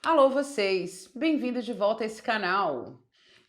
Alô vocês, bem-vindos de volta a esse canal.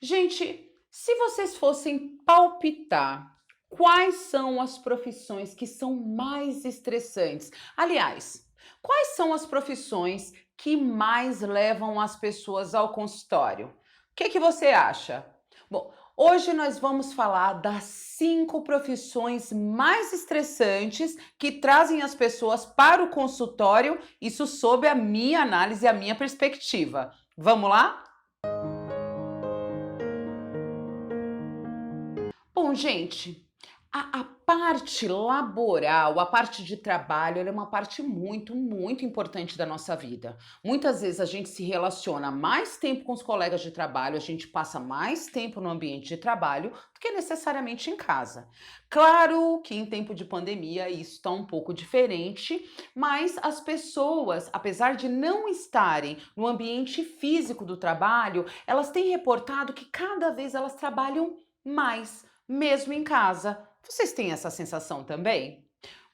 Gente, se vocês fossem palpitar, quais são as profissões que são mais estressantes? Aliás, quais são as profissões que mais levam as pessoas ao consultório? O que você acha? Bom, hoje nós vamos falar das 5 profissões mais estressantes que trazem as pessoas para o consultório, isso sob a minha análise e a minha perspectiva. Vamos lá? Bom, gente, a parte laboral, a parte de trabalho, ela é uma parte muito importante da nossa vida. Muitas vezes a gente se relaciona mais tempo com os colegas de trabalho, a gente passa mais tempo no ambiente de trabalho do que necessariamente em casa. Claro que em tempo de pandemia isso está um pouco diferente, mas as pessoas, apesar de não estarem no ambiente físico do trabalho, elas têm reportado que cada vez elas trabalham mais mesmo em casa. Vocês têm essa sensação também?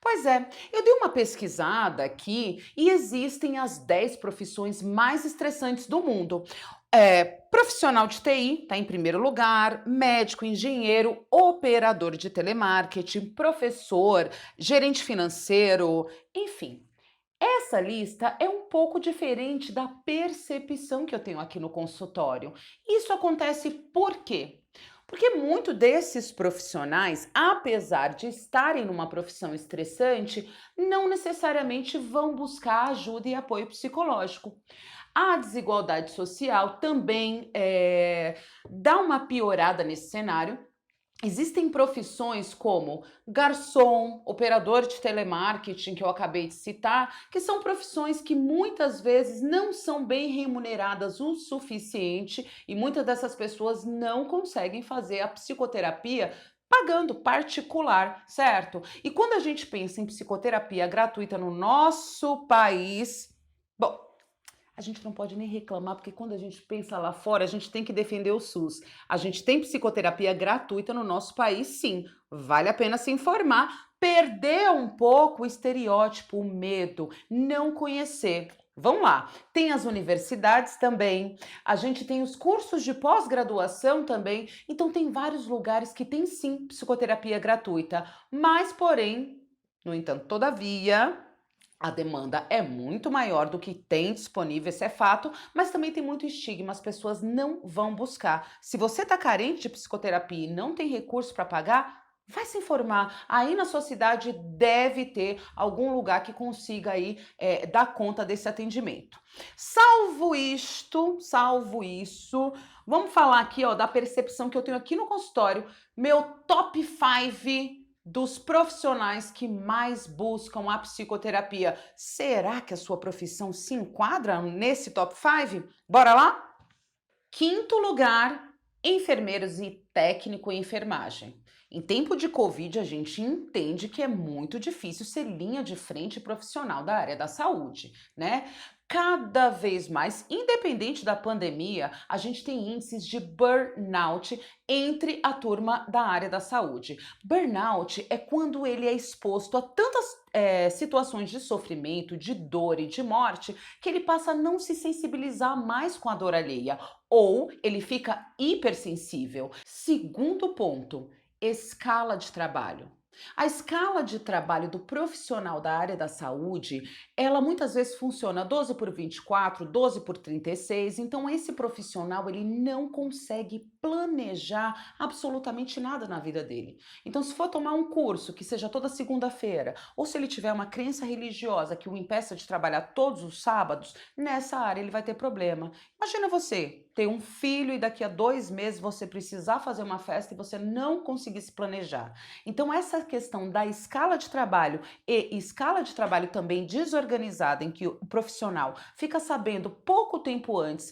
Pois é, eu dei uma pesquisada aqui e existem as 10 profissões mais estressantes do mundo. Profissional de TI está em primeiro lugar, médico, engenheiro, operador de telemarketing, professor, gerente financeiro, enfim. Essa lista é um pouco diferente da percepção que eu tenho aqui no consultório. Isso acontece por quê? Porque muito desses profissionais, apesar de estarem numa profissão estressante, não necessariamente vão buscar ajuda e apoio psicológico. A desigualdade social também dá uma piorada nesse cenário. Existem profissões como garçom, operador de telemarketing, que eu acabei de citar, que são profissões que muitas vezes não são bem remuneradas o suficiente e muitas dessas pessoas não conseguem fazer a psicoterapia pagando particular, certo? E quando a gente pensa em psicoterapia gratuita no nosso país, bom, a gente não pode nem reclamar, porque quando a gente pensa lá fora, a gente tem que defender o SUS. A gente tem psicoterapia gratuita no nosso país, sim. Vale a pena se informar, perder um pouco o estereótipo, o medo, não conhecer. Vamos lá, tem as universidades também, a gente tem os cursos de pós-graduação também, então tem vários lugares que tem sim psicoterapia gratuita, mas porém, no entanto, todavia, a demanda é muito maior do que tem disponível, esse é fato, mas também tem muito estigma, as pessoas não vão buscar. Se você está carente de psicoterapia e não tem recurso para pagar, vai se informar. Aí na sua cidade deve ter algum lugar que consiga aí dar conta desse atendimento. Salvo isso, vamos falar aqui ó, da percepção que eu tenho aqui no consultório, meu top 5 dos profissionais que mais buscam a psicoterapia. Será que a sua profissão se enquadra nesse top 5? Bora lá? Quinto lugar, enfermeiros e técnico em enfermagem. Em tempo de Covid, a gente entende que é muito difícil ser linha de frente profissional da área da saúde, né? Cada vez mais, independente da pandemia, a gente tem índices de burnout entre a turma da área da saúde. Burnout é quando ele é exposto a tantas situações de sofrimento, de dor e de morte, que ele passa a não se sensibilizar mais com a dor alheia ou ele fica hipersensível. Segundo ponto, escala de trabalho. A escala de trabalho do profissional da área da saúde, ela muitas vezes funciona 12 por 24, 12 por 36, então esse profissional ele não consegue planejar absolutamente nada na vida dele. Então se for tomar um curso que seja toda segunda-feira, ou se ele tiver uma crença religiosa que o impeça de trabalhar todos os sábados, nessa área ele vai ter problema. Imagina você ter um filho e daqui a 2 meses você precisar fazer uma festa e você não conseguir se planejar. Então, essa questão da escala de trabalho e escala de trabalho também desorganizada, em que o profissional fica sabendo pouco tempo antes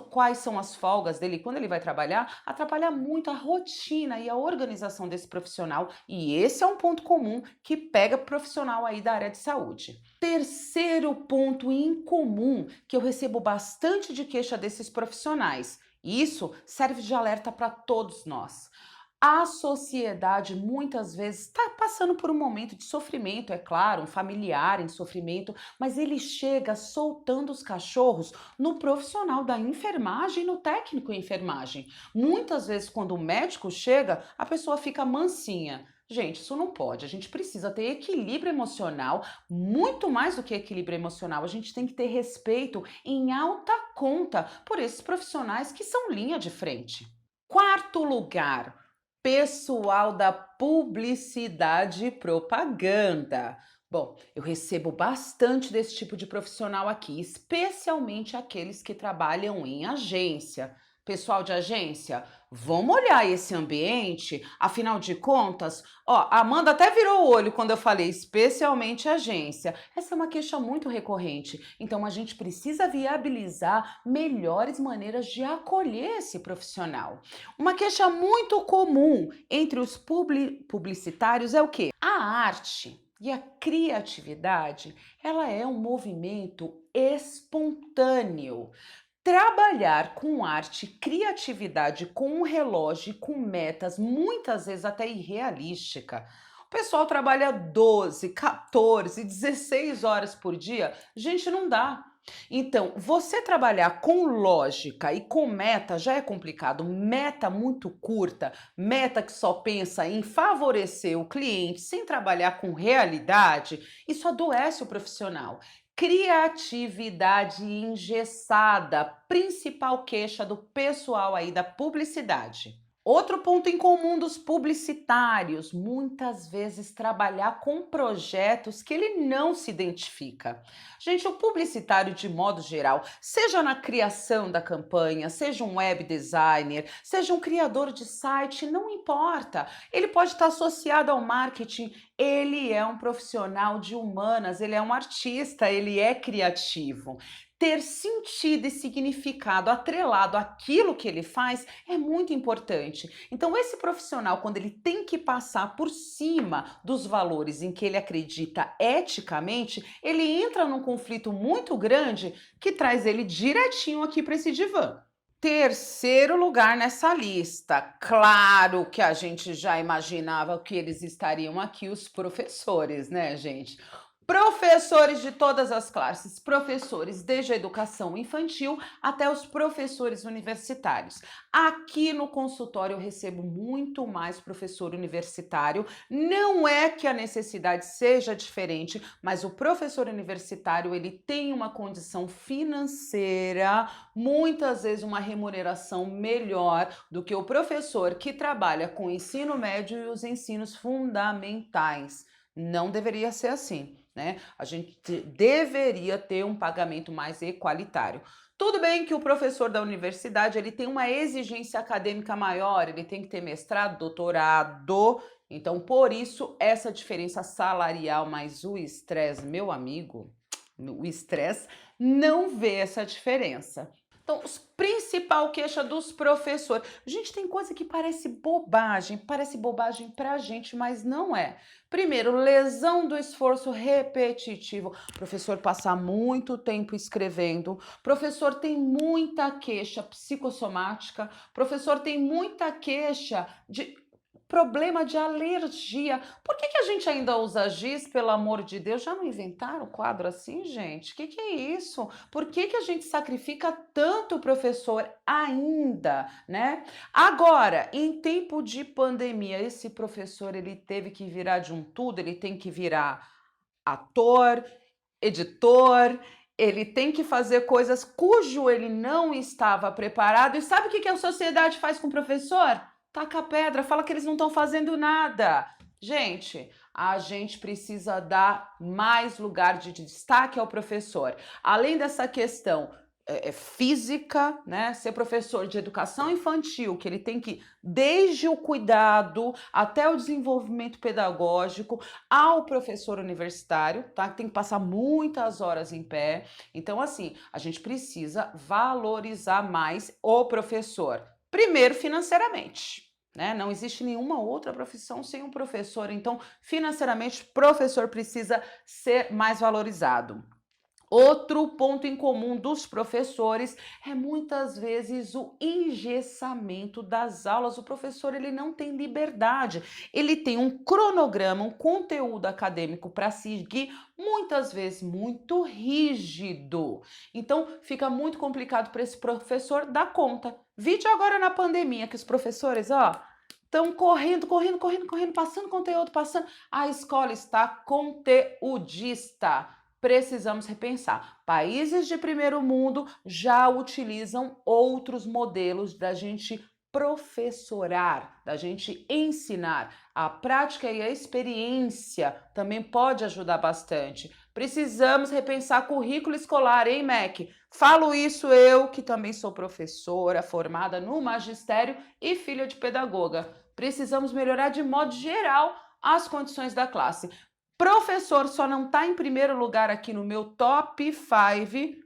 quais são as folgas dele quando ele vai trabalhar, atrapalha muito a rotina e a organização desse profissional. E esse é um ponto comum que pega profissional aí da área de saúde. Terceiro ponto em comum que eu recebo bastante de queixa desses profissionais. E isso serve de alerta para todos nós. A sociedade muitas vezes está passando por um momento de sofrimento, é claro, um familiar em sofrimento, mas ele chega soltando os cachorros no profissional da enfermagem, no técnico em enfermagem. Muitas vezes, quando o médico chega, a pessoa fica mansinha. Gente, isso não pode. A gente precisa ter equilíbrio emocional, muito mais do que equilíbrio emocional. A gente tem que ter respeito em alta conta por esses profissionais que são linha de frente. Quarto lugar, pessoal da publicidade e propaganda. Bom, eu recebo bastante desse tipo de profissional aqui, especialmente aqueles que trabalham em agência. Pessoal de agência, vamos olhar esse ambiente? Afinal de contas, ó, a Amanda até virou o olho quando eu falei especialmente agência. Essa é uma queixa muito recorrente. Então a gente precisa viabilizar melhores maneiras de acolher esse profissional. Uma queixa muito comum entre os publicitários é o quê? A arte e a criatividade, ela é um movimento espontâneo. Trabalhar com arte, criatividade, com um relógio e com metas, muitas vezes até irrealística. O pessoal trabalha 12, 14, 16 horas por dia. Gente, não dá. Então, você trabalhar com lógica e com meta já é complicado. Meta muito curta, meta que só pensa em favorecer o cliente sem trabalhar com realidade, isso adoece o profissional. Criatividade engessada, principal queixa do pessoal aí da publicidade. Outro ponto em comum dos publicitários, muitas vezes trabalhar com projetos que ele não se identifica. Gente, o publicitário, de modo geral, seja na criação da campanha, seja um web designer, seja um criador de site, não importa. Ele pode estar associado ao marketing, ele é um profissional de humanas, ele é um artista, ele é criativo. Ter sentido e significado atrelado àquilo que ele faz é muito importante. Então, esse profissional, quando ele tem que passar por cima dos valores em que ele acredita eticamente, ele entra num conflito muito grande que traz ele direitinho aqui para esse divã. Terceiro lugar nessa lista. Claro que a gente já imaginava que eles estariam aqui, os professores, né, gente? Professores de todas as classes, professores desde a educação infantil até os professores universitários. Aqui no consultório eu recebo muito mais professor universitário. Não é que a necessidade seja diferente, mas o professor universitário ele tem uma condição financeira, muitas vezes uma remuneração melhor do que o professor que trabalha com o ensino médio e os ensinos fundamentais. Não deveria ser assim, né? A gente deveria ter um pagamento mais equalitário. Tudo bem que o professor da universidade ele tem uma exigência acadêmica maior, ele tem que ter mestrado, doutorado, então por isso essa diferença salarial, mas o estresse, meu amigo, o estresse não vê essa diferença. Então, os principal queixa dos professores. Gente, tem coisa que parece bobagem pra gente, mas não é. Primeiro, lesão do esforço repetitivo. Professor passa muito tempo escrevendo. Professor tem muita queixa psicossomática. Professor tem muita queixa de problema de alergia. Por que a gente ainda usa giz, pelo amor de Deus? Já não inventaram quadro assim, gente? Que é isso? Por que a gente sacrifica tanto o professor ainda, né? Agora, em tempo de pandemia, esse professor ele teve que virar de um tudo, ele tem que virar ator, editor, ele tem que fazer coisas cujo ele não estava preparado. E sabe o que a sociedade faz com o professor? Taca a pedra, fala que eles não estão fazendo nada. Gente, a gente precisa dar mais lugar de destaque ao professor. Além dessa questão física, né? Ser professor de educação infantil, que ele tem que, desde o cuidado até o desenvolvimento pedagógico, ao professor universitário, tá? Que tem que passar muitas horas em pé. Então, assim, a gente precisa valorizar mais o professor. Primeiro, financeiramente. Né? Não existe nenhuma outra profissão sem um professor, então, financeiramente, o professor precisa ser mais valorizado. Outro ponto em comum dos professores é muitas vezes o engessamento das aulas. O professor ele não tem liberdade, ele tem um cronograma, um conteúdo acadêmico para seguir, muitas vezes muito rígido. Então fica muito complicado para esse professor dar conta. Vide agora na pandemia que os professores, ó, estão correndo, passando conteúdo, passando. A escola está conteudista. Precisamos repensar. Países de primeiro mundo já utilizam outros modelos da gente professorar, da gente ensinar. A prática e a experiência também pode ajudar bastante. Precisamos repensar currículo escolar, hein, Mac? Falo isso eu, que também sou professora, formada no magistério e filha de pedagoga. Precisamos melhorar de modo geral as condições da classe. Professor só não está em primeiro lugar aqui no meu top 5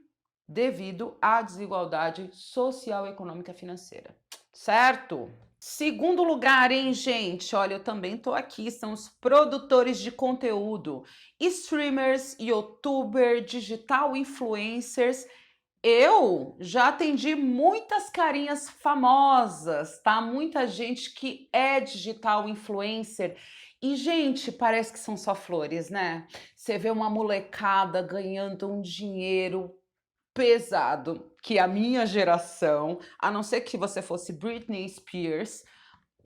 devido à desigualdade social, econômica e financeira. Certo? Segundo lugar, hein, gente? Olha, eu também tô aqui, são os produtores de conteúdo, streamers, youtuber, digital influencers. Eu já atendi muitas carinhas famosas, tá? Muita gente que é digital influencer. E, gente, parece que são só flores, né? Você vê uma molecada ganhando um dinheiro pesado, que a minha geração, a não ser que você fosse Britney Spears,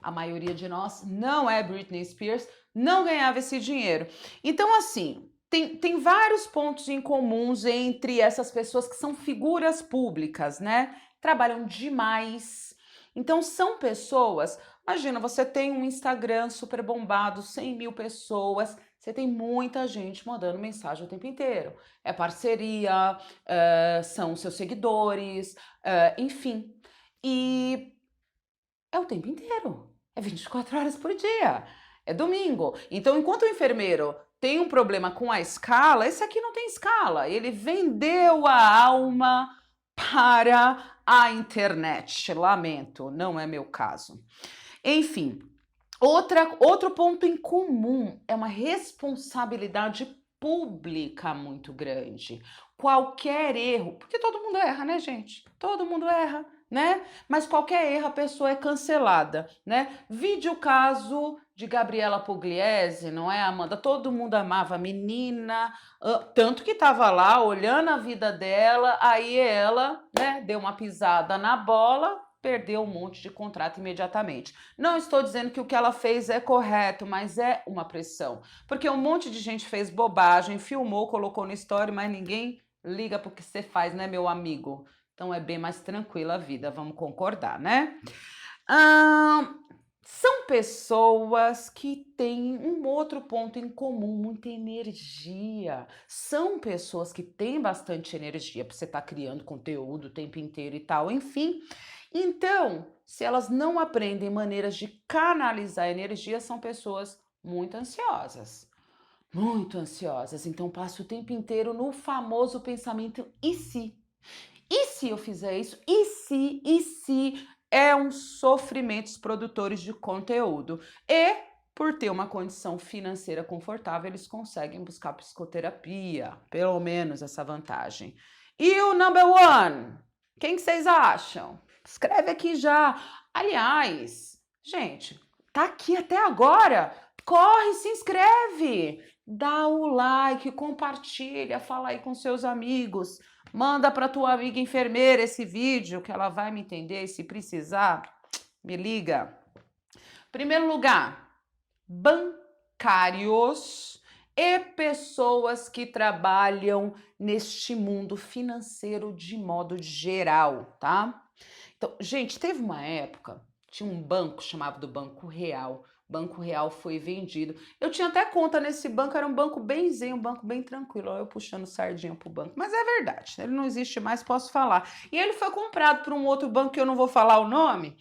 a maioria de nós não é Britney Spears, não ganhava esse dinheiro. Então, assim, tem vários pontos em comuns entre essas pessoas que são figuras públicas, né? Trabalham demais. Então, são pessoas. Imagina, você tem um Instagram super bombado, 100 mil pessoas, você tem muita gente mandando mensagem o tempo inteiro. É parceria, são seus seguidores, enfim. E é o tempo inteiro. É 24 horas por dia. É domingo. Então, enquanto o enfermeiro tem um problema com a escala, esse aqui não tem escala. Ele vendeu a alma para a internet. Lamento, não é meu caso. Enfim, outro ponto em comum é uma responsabilidade pública muito grande. Qualquer erro, porque todo mundo erra, né, gente? Todo mundo erra, né? Mas qualquer erro a pessoa é cancelada, né? Vide o caso de Gabriela Pugliese, não é, Amanda? Todo mundo amava a menina, tanto que estava lá olhando a vida dela, aí ela, né, deu uma pisada na bola, perdeu um monte de contrato imediatamente. Não estou dizendo que o que ela fez é correto, mas é uma pressão. Porque um monte de gente fez bobagem, filmou, colocou no story, mas ninguém liga pro que você faz, né, meu amigo? Então é bem mais tranquila a vida, vamos concordar, né? São pessoas que têm um outro ponto em comum, muita energia. São pessoas que têm bastante energia para você estar criando conteúdo o tempo inteiro e tal, enfim. Então, se elas não aprendem maneiras de canalizar energia, são pessoas muito ansiosas. Muito ansiosas. Então, passa o tempo inteiro no famoso pensamento: e se? E se eu fizer isso? E se? E se? É um sofrimento os produtores de conteúdo. E, por ter uma condição financeira confortável, eles conseguem buscar psicoterapia. Pelo menos essa vantagem. E o number one? Quem que vocês acham? Escreve aqui já. Aliás, gente, tá aqui até agora. Corre, se inscreve. Dá o like, compartilha, fala aí com seus amigos. Manda para tua amiga enfermeira esse vídeo que ela vai me entender e se precisar, me liga. Primeiro lugar, bancários e pessoas que trabalham neste mundo financeiro de modo geral, tá? Então, gente, teve uma época, tinha um banco chamado do Banco Real. Banco Real foi vendido. Eu tinha até conta nesse banco, era um banco bem zen, um banco bem tranquilo. Olha eu puxando sardinha pro banco. Mas é verdade, ele não existe mais, posso falar. E ele foi comprado por um outro banco que eu não vou falar o nome,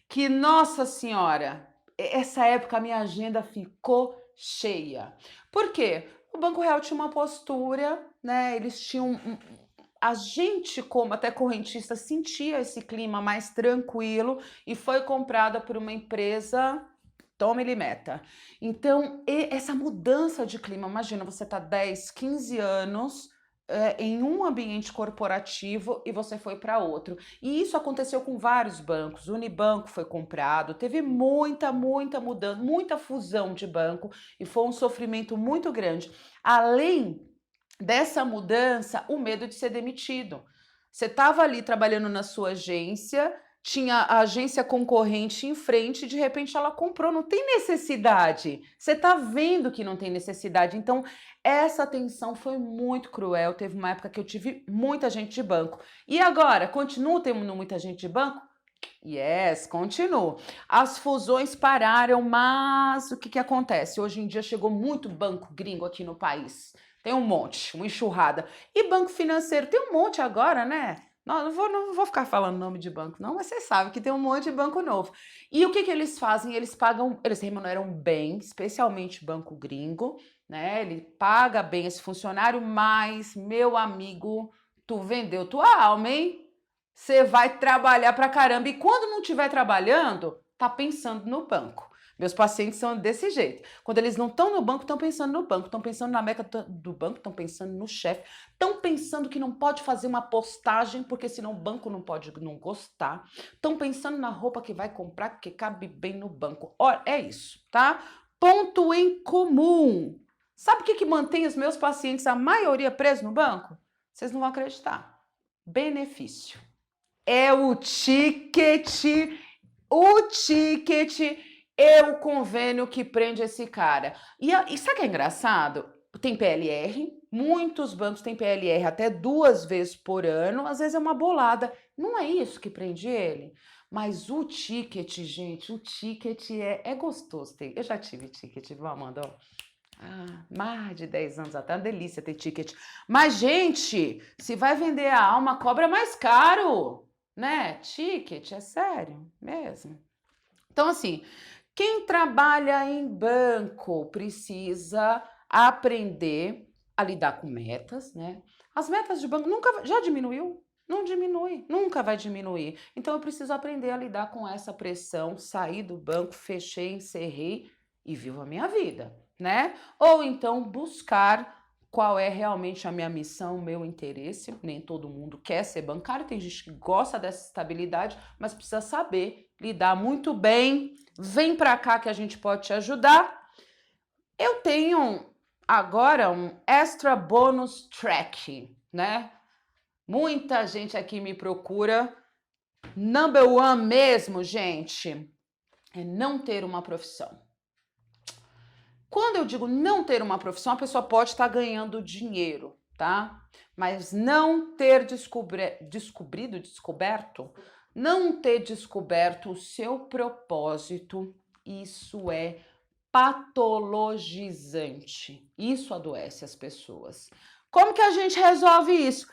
que, nossa senhora, essa época a minha agenda ficou cheia. Por quê? O Banco Real tinha uma postura, né? Eles tinham a gente, como até correntista, sentia esse clima mais tranquilo e foi comprada por uma empresa. Tome ele meta. Então, essa mudança de clima, imagina, você tá 10, 15 anos em um ambiente corporativo e você foi para outro. E isso aconteceu com vários bancos. O Unibanco foi comprado, teve muita mudança, muita fusão de banco e foi um sofrimento muito grande. Além dessa mudança, o medo de ser demitido. Você estava ali trabalhando na sua agência, tinha a agência concorrente em frente, de repente ela comprou, não tem necessidade. Você está vendo que não tem necessidade. Então, essa tensão foi muito cruel. Teve uma época que eu tive muita gente de banco. E agora, continua tendo muita gente de banco? Yes, continuo. As fusões pararam, mas o que acontece? Hoje em dia chegou muito banco gringo aqui no país. Tem um monte, uma enxurrada. E banco financeiro, tem um monte agora, né? Não vou ficar falando nome de banco, não, mas você sabe que tem um monte de banco novo. E o que eles fazem? Eles remuneram bem, especialmente banco gringo, né? Ele paga bem esse funcionário, mas, meu amigo, tu vendeu tua alma, hein? Você vai trabalhar pra caramba e quando não estiver trabalhando, tá pensando no banco. Meus pacientes são desse jeito. Quando eles não estão no banco, estão pensando no banco, estão pensando na meta do banco, estão pensando no chefe, estão pensando que não pode fazer uma postagem porque senão o banco não pode não gostar. Estão pensando na roupa que vai comprar que cabe bem no banco. Olha, é isso, tá? Ponto em comum. Sabe o que mantém os meus pacientes, a maioria, presos no banco? Vocês não vão acreditar. Benefício. É o ticket é o convênio que prende esse cara. E sabe o que é engraçado? Tem PLR, muitos bancos têm PLR até 2 vezes por ano, às vezes é uma bolada. Não é isso que prende ele. Mas o ticket, gente, o ticket é gostoso. Eu já tive ticket, viu, Amanda? Mais de 10 anos até, uma delícia ter ticket. Mas, gente, se vai vender a alma, cobra mais caro. Né? Ticket, é sério mesmo. Então, assim, quem trabalha em banco precisa aprender a lidar com metas, né? As metas de banco já diminuiu? Não diminui, nunca vai diminuir. Então, eu preciso aprender a lidar com essa pressão, sair do banco, fechei, encerrei e vivo a minha vida, né? Ou então buscar qual é realmente a minha missão, o meu interesse. Nem todo mundo quer ser bancário, tem gente que gosta dessa estabilidade, mas precisa saber lidar muito bem. Vem para cá que a gente pode te ajudar. Eu tenho agora um extra bônus track, né? Muita gente aqui me procura. Number one mesmo, gente, é não ter uma profissão. Quando eu digo não ter uma profissão, a pessoa pode estar ganhando dinheiro, tá? Mas não ter descoberto, não ter descoberto o seu propósito, isso é patologizante. Isso adoece as pessoas. Como que a gente resolve isso?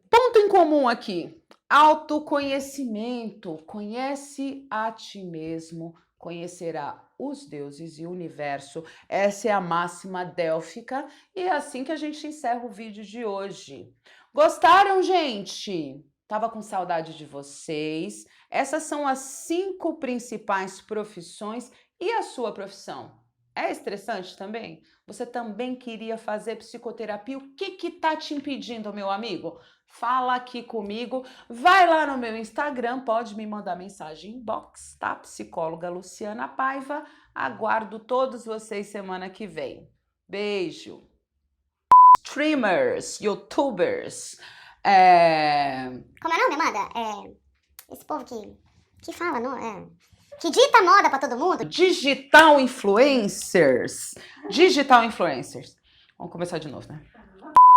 Ponto em comum aqui: autoconhecimento. Conhece a ti mesmo, conhecerá os deuses e o universo. Essa é a máxima délfica e é assim que a gente encerra o vídeo de hoje. Gostaram, gente? Tava com saudade de vocês. Essas são as 5 principais profissões. E a sua profissão? É estressante também? Você também queria fazer psicoterapia? O que tá te impedindo, meu amigo? Fala aqui comigo, vai lá no meu Instagram, pode me mandar mensagem inbox, tá? Psicóloga Luciana Paiva, aguardo todos vocês semana que vem. Beijo! Streamers, youtubers, Como é o nome, Amanda? Esse povo que fala, não? Que dita moda pra todo mundo. digital influencers. Vamos começar de novo, né?